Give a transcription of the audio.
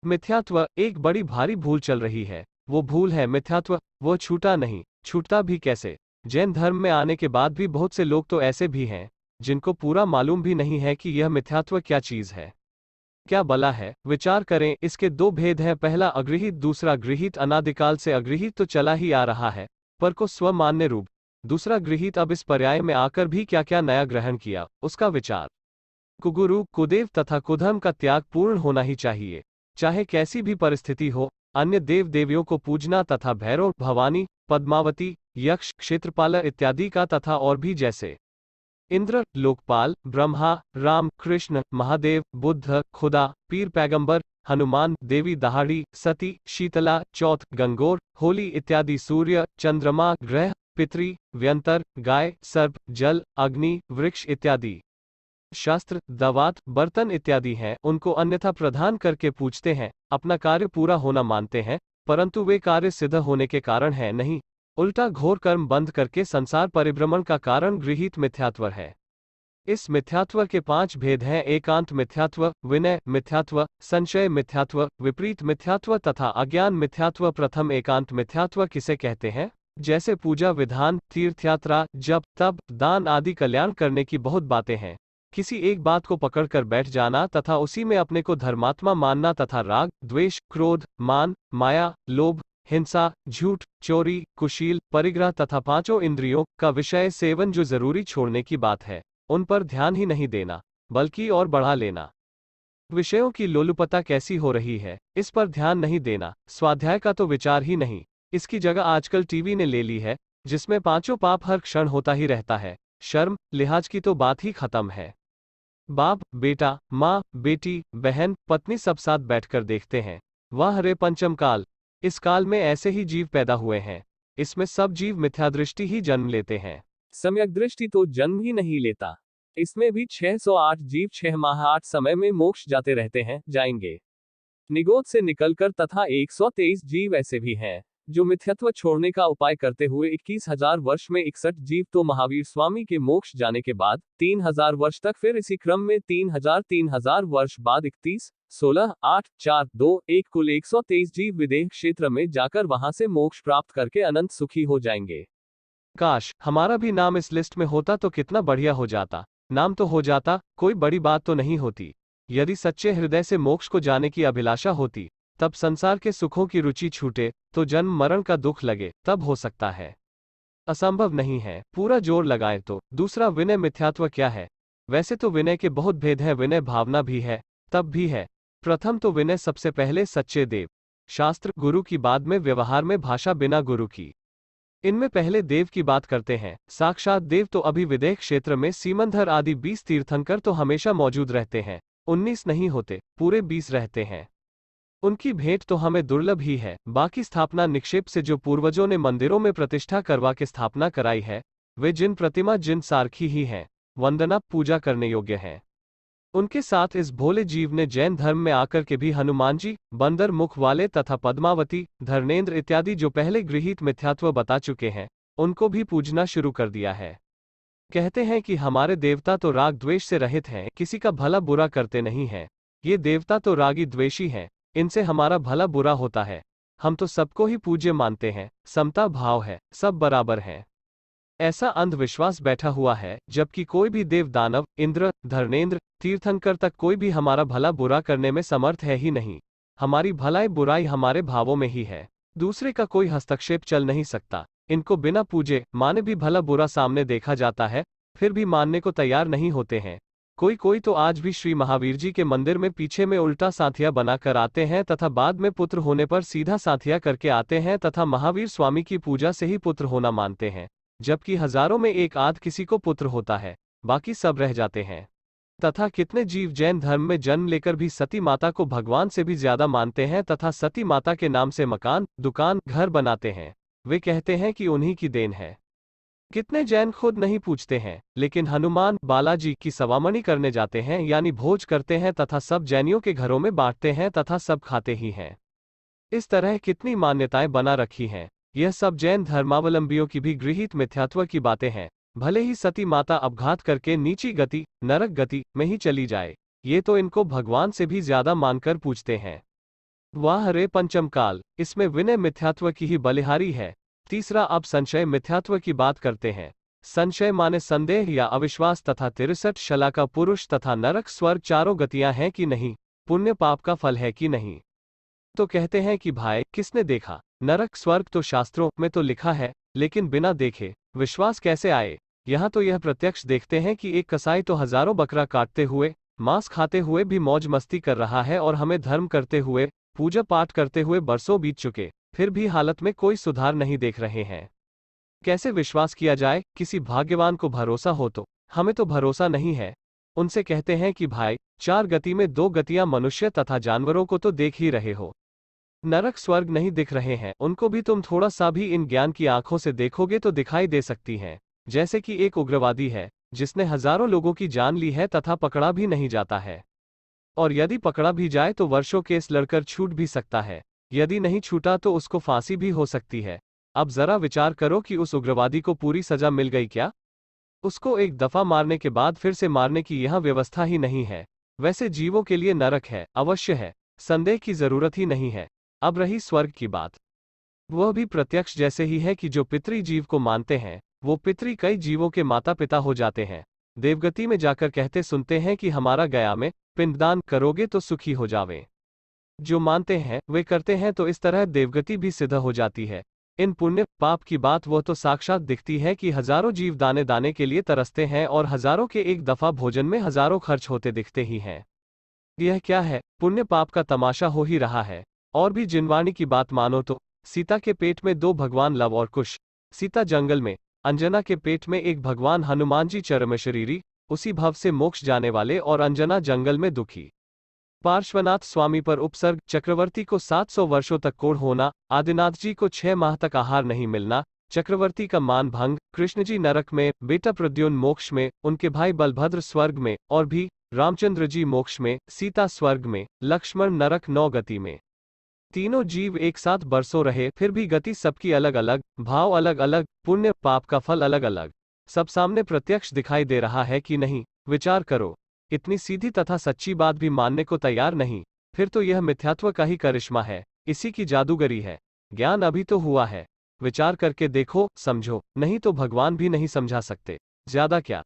मिथ्यात्व एक बड़ी भारी भूल चल रही है। वो भूल है मिथ्यात्व, वो छूटा नहीं। छूटता भी कैसे? जैन धर्म में आने के बाद भी बहुत से लोग तो ऐसे भी हैं जिनको पूरा मालूम भी नहीं है कि यह मिथ्यात्व क्या चीज है, क्या बला है। विचार करें, इसके दो भेद हैं, पहला अगृहित, दूसरा गृहीत। अनादिकाल से अगृहित तो चला ही आ रहा है, पर को स्वमान्य रूप। दूसरा गृहीत, अब इस पर्याय में आकर भी क्या क्या नया ग्रहण किया, उसका विचार। कुगुरु, कुदेव तथा कुधर्म का त्याग पूर्ण होना ही चाहिए, चाहे कैसी भी परिस्थिति हो। अन्य देव देवियों को पूजना तथा भैरव, भवानी, पद्मावती, यक्ष, क्षेत्रपाल इत्यादि का तथा और भी जैसे इंद्र, लोकपाल, ब्रह्मा, राम, कृष्ण, महादेव, बुद्ध, खुदा, पीर पैगंबर, हनुमान, देवी दहाड़ी, सती, शीतला, चौथ, गंगोर, होली इत्यादि, सूर्य, चंद्रमा, ग्रह, पितरी, व्यंतर, गाय, सर्प, जल, अग्नि, वृक्ष इत्यादि, शास्त्र, दवात, बर्तन इत्यादि हैं, उनको अन्यथा प्रदान करके पूछते हैं, अपना कार्य पूरा होना मानते हैं, परंतु वे कार्य सिद्ध होने के कारण है नहीं, उल्टा घोर कर्म बंद करके संसार परिभ्रमण का कारण गृहीत मिथ्यात्व है। इस मिथ्यात्व के 5 भेद हैं: एकांत मिथ्यात्व, विनय मिथ्यात्व, संशय मिथ्यात्व, विपरीत मिथ्यात्व तथा अज्ञान मिथ्यात्व। प्रथम एकांत मिथ्यात्व किसे कहते हैं? जैसे पूजा विधान, तीर्थयात्रा, जप, तप, दान आदि कल्याण करने की बहुत बातें हैं। किसी एक बात को पकड़कर बैठ जाना तथा उसी में अपने को धर्मात्मा मानना तथा राग, द्वेष, क्रोध, मान, माया, लोभ, हिंसा, झूठ, चोरी, कुशील, परिग्रह तथा 5 इंद्रियों का विषय सेवन जो जरूरी छोड़ने की बात है, उन पर ध्यान ही नहीं देना, बल्कि और बढ़ा लेना। विषयों की लोलुपता कैसी हो रही है, इस पर ध्यान नहीं देना। स्वाध्याय का तो विचार ही नहीं, इसकी जगह आजकल टीवी ने ले ली है, जिसमें 5 पाप हर क्षण होता ही रहता है। शर्म लिहाज की तो बात ही खत्म है। बाप, बेटा, माँ, बेटी, बहन, पत्नी सब साथ बैठकर देखते हैं। वाह रे पंचम काल! इस काल में ऐसे ही जीव पैदा हुए हैं। इसमें सब जीव मिथ्यादृष्टि ही जन्म लेते हैं, सम्यक दृष्टि तो जन्म ही नहीं लेता। इसमें भी 608 जीव 6 माह 8 समय में मोक्ष जाते रहते हैं, जाएंगे निगोद से निकलकर, तथा 123 जीव ऐसे भी हैं जो मिथ्यत्व छोड़ने का उपाय करते हुए 21,000 वर्ष में 61 जीव तो महावीर स्वामी के मोक्ष जाने के बाद 3,000 वर्ष तक, फिर इसी क्रम में 3,000 वर्ष बाद 31, 16, 8, 4, 2, 1 कुल 123 जीव विदेह क्षेत्र में जाकर वहां से मोक्ष प्राप्त करके अनंत सुखी हो जाएंगे। काश हमारा भी नाम इस लिस्ट में होता तो कितना बढ़िया हो जाता। नाम तो हो जाता, कोई बड़ी बात तो नहीं होती। यदि सच्चे हृदय से मोक्ष को जाने की अभिलाषा होती, तब संसार के सुखों की रुचि छूटे, तो जन्म मरण का दुख लगे, तब हो सकता है। असंभव नहीं है, पूरा जोर लगाए तो। दूसरा, विनय मिथ्यात्व क्या है? वैसे तो विनय के बहुत भेद है, विनय भावना भी है, तब भी है। प्रथम तो विनय सबसे पहले सच्चे देव, शास्त्र, गुरु की, बाद में व्यवहार में भाषा बिना गुरु की। इनमें पहले देव की बात करते हैं। साक्षात देव तो अभी विदेह क्षेत्र में सीमंधर आदि 20 तीर्थंकर तो हमेशा मौजूद रहते हैं। 19 नहीं होते, पूरे 20 रहते हैं। उनकी भेंट तो हमें दुर्लभ ही है। बाकी स्थापना निक्षेप से जो पूर्वजों ने मंदिरों में प्रतिष्ठा करवा के स्थापना कराई है, वे जिन प्रतिमा जिन सारखी ही हैं, वंदना पूजा करने योग्य हैं। उनके साथ इस भोले जीव ने जैन धर्म में आकर के भी हनुमान जी, बंदर मुख वाले तथा पद्मावती, धर्मेंद्र इत्यादि जो पहले गृहीत मिथ्यात्व बता चुके हैं, उनको भी पूजना शुरू कर दिया है। कहते हैं कि हमारे देवता तो राग द्वेष से रहित हैं, किसी का भला बुरा करते नहीं हैं। ये देवता तो रागी द्वेषी हैं, इनसे हमारा भला बुरा होता है। हम तो सबको ही पूज्य मानते हैं, समता भाव है, सब बराबर हैं। ऐसा अंधविश्वास बैठा हुआ है, जबकि कोई भी देव, दानव, इंद्र, धर्मेंद्र, तीर्थंकर तक कोई भी हमारा भला बुरा करने में समर्थ है ही नहीं। हमारी भलाई बुराई हमारे भावों में ही है, दूसरे का कोई हस्तक्षेप चल नहीं सकता। इनको बिना पूजे माने भी भला बुरा सामने देखा जाता है, फिर भी मानने को तैयार नहीं होते हैं। कोई कोई तो आज भी श्री महावीर जी के मंदिर में पीछे में उल्टा साथिया बनाकर आते हैं तथा बाद में पुत्र होने पर सीधा साथिया करके आते हैं तथा महावीर स्वामी की पूजा से ही पुत्र होना मानते हैं, जबकि हजारों में एक आध किसी को पुत्र होता है, बाकी सब रह जाते हैं। तथा कितने जीव जैन धर्म में जन्म लेकर भी सती माता को भगवान से भी ज्यादा मानते हैं तथा सती माता के नाम से मकान, दुकान, घर बनाते हैं। वे कहते हैं कि उन्हीं की देन है। कितने जैन खुद नहीं पूछते हैं, लेकिन हनुमान, बालाजी की सवामणि करने जाते हैं, यानी भोज करते हैं तथा सब जैनियों के घरों में बांटते हैं तथा सब खाते ही हैं। इस तरह कितनी मान्यताएं बना रखी हैं। यह सब जैन धर्मावलंबियों की भी गृहीत मिथ्यात्व की बातें हैं। भले ही सती माता अपघात करके नीची गति, नरक गति में ही चली जाए, ये तो इनको भगवान से भी ज्यादा मानकर पूछते हैं। वाह रे पंचम काल, इसमें विनय मिथ्यात्व की ही बलिहारी है। तीसरा, अब संशय मिथ्यात्व की बात करते हैं। संशय माने संदेह या अविश्वास तथा 63 शला का पुरुष तथा नरक स्वर्ग चारों गतियां हैं कि नहीं, पुण्य पाप का फल है कि नहीं। तो कहते हैं कि भाई किसने देखा, नरक स्वर्ग तो शास्त्रों में तो लिखा है, लेकिन बिना देखे विश्वास कैसे आए। यहाँ तो यह प्रत्यक्ष देखते हैं कि एक कसाई तो हजारों बकरा काटते हुए, मांस खाते हुए भी मौज मस्ती कर रहा है, और हमें धर्म करते हुए, पूजा पाठ करते हुए बरसों बीत चुके, फिर भी हालत में कोई सुधार नहीं देख रहे हैं। कैसे विश्वास किया जाए। किसी भाग्यवान को भरोसा हो तो, हमें तो भरोसा नहीं है। उनसे कहते हैं कि भाई, 4 गति में 2 गतियां मनुष्य तथा जानवरों को तो देख ही रहे हो, नरक स्वर्ग नहीं दिख रहे हैं, उनको भी तुम थोड़ा सा भी इन ज्ञान की आंखों से देखोगे तो दिखाई दे सकती हैं। जैसे कि एक उग्रवादी है, जिसने हजारों लोगों की जान ली है तथा पकड़ा भी नहीं जाता है, और यदि पकड़ा भी जाए तो वर्षों केस लड़कर छूट भी सकता है। यदि नहीं छूटा तो उसको फांसी भी हो सकती है। अब जरा विचार करो कि उस उग्रवादी को पूरी सजा मिल गई क्या। उसको एक दफा मारने के बाद फिर से मारने की यह व्यवस्था ही नहीं है। वैसे जीवों के लिए नरक है, अवश्य है, संदेह की जरूरत ही नहीं है। अब रही स्वर्ग की बात, वह भी प्रत्यक्ष जैसे ही है कि जो पितरी जीव को मानते हैं, वो पितरी कई जीवों के माता पिता हो जाते हैं। देवगति में जाकर कहते सुनते हैं कि हमारा गया में पिंडदान करोगे तो सुखी हो जावे। जो मानते हैं वे करते हैं, तो इस तरह देवगति भी सिद्ध हो जाती है। इन पुण्य पाप की बात वह तो साक्षात दिखती है कि हजारों जीव दाने दाने के लिए तरसते हैं, और हजारों के एक दफा भोजन में हजारों खर्च होते दिखते ही हैं। यह क्या है, पुण्य पाप का तमाशा हो ही रहा है। और भी जिनवाणी की बात मानो तो, सीता के पेट में 2 भगवान लव और कुश, सीता जंगल में, अंजना के पेट में एक भगवान हनुमान जी चरम शरीरी, उसी भव से मोक्ष जाने वाले, और अंजना जंगल में दुखी। पार्श्वनाथ स्वामी पर उपसर्ग, चक्रवर्ती को 700 वर्षों तक कोढ़ होना, आदिनाथ जी को 6 माह तक आहार नहीं मिलना, चक्रवर्ती का मान भंग, कृष्ण जी नरक में, बेटा प्रद्युम्न मोक्ष में, उनके भाई बलभद्र स्वर्ग में, और भी रामचंद्र जी मोक्ष में, सीता स्वर्ग में, लक्ष्मण नरक 9 गति में। तीनों जीव एक साथ बरसों रहे, फिर भी गति सबकी अलग अलग, भाव अलग अलग, पुण्य पाप का फल अलग अलग। सब सामने प्रत्यक्ष दिखाई दे रहा है कि नहीं, विचार करो। इतनी सीधी तथा सच्ची बात भी मानने को तैयार नहीं, फिर तो यह मिथ्यात्व का ही करिश्मा है, इसी की जादूगरी है। ज्ञान अभी तो हुआ है, विचार करके देखो, समझो, नहीं तो भगवान भी नहीं समझा सकते। ज्यादा क्या,